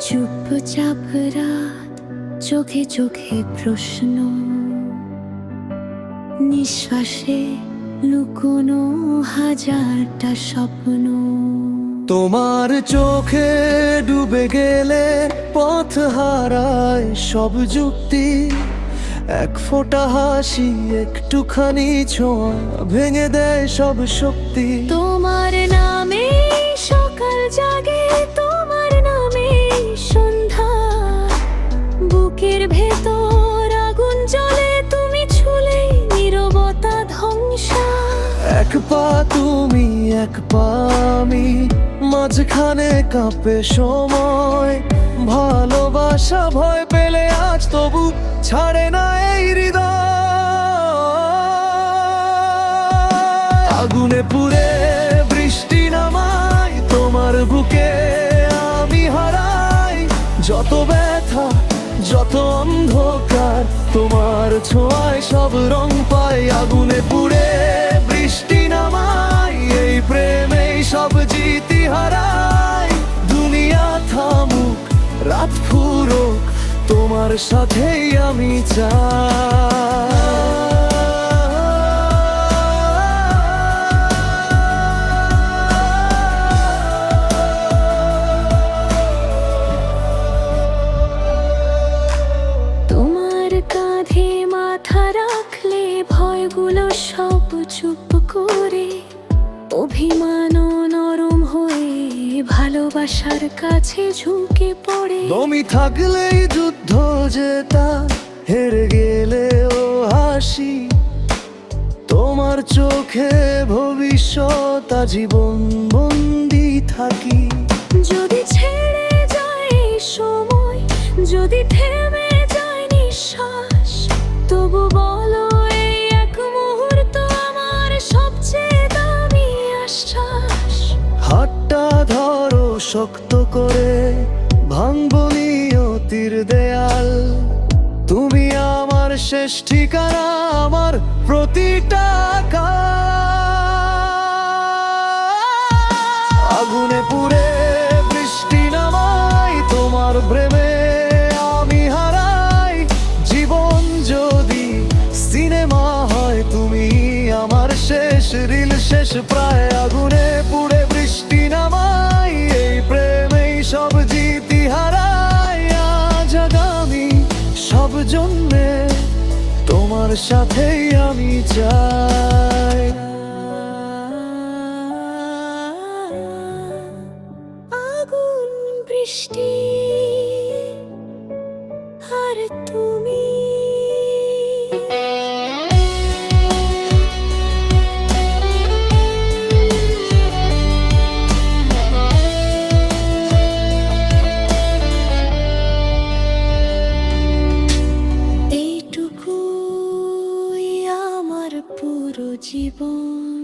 চুপচাপ রাত, চোখে চোখে প্রশ্ন, নিঃশ্বাসে লুকোনো হাজারটা স্বপ্ন। তোমার চোখে ডুবে গেলে পথ হারায় সব যুক্তি। এক ফোঁটা হাসি, একটুখানি ছোঁয়া ভেঙে দেয় সব শক্তি। তোমার নামে সকাল জাগে, তোমার নামে সন্ধ্যা, বুকের ভেতর আগুন জ্বলে, তুমি ছুলেই নীরবতা ধ্বংসা। এক পা তুমি, এক পা আমি, মাঝখানে কাঁপে সময়। ভালোবাসা ভয় পেলে আজ তবু ছাড়ে না এই হৃদয়। আগুনে পুড়ে বৃষ্টি নামায়, তোমার বুকে আমি হারাই যত ব্যথা, যত অন্ধকার, তোমার ছোঁয়ায় সব রং পাই। আগুনে পুড়ে বৃষ্টি নামাই, এই প্রেমেই সব জিতি হারাই। দুনিয়া থামুক, রাত ফুরুক, তোমার সাথেই আমি চাই। তোমার কাঁধে মাথা রাখলে ভয়গুলো সব চুপ করে, অভিমানও নরম হয়ে ভালোবাসার কাছে ঝুঁকে পড়ে। তুমি থাকলেই যুদ্ধ জেতা, হেরে গেলেও হাসি। তোমার চোখে ভবিষ্যৎ জীবন বন্দি থাকি। যদি ছেড়ে যায় এই সময়, যদি থেমে যায় নিঃশ্বাস, তবু বলো এই এক মুহূর্ত আমার সবচেয়ে দামি আশ্বাস। হাতটা ধরো শক্ত করে, ভাঙবো নিয়তির দেয়াল। তুমি আমার শেষ ঠিকানা, আমার প্রতিটা কাল। আগুনে পুড়ে বৃষ্টি নামাই, তোমার প্রেমে আমি হারাই। জীবন যদি সিনেমা হয়, তুমি আমার শেষ রিল, শেষ প্রায়। আগুনে পুড়ে বৃষ্টি নামাই, এই প্রেমেই সব জিতি হারাই। আজ আগামী সব জন্মে তোমার সাথেই আমি চাই। আগুন, বৃষ্টি আর তুমি। এইটুকুই আমার পুরো জীবন।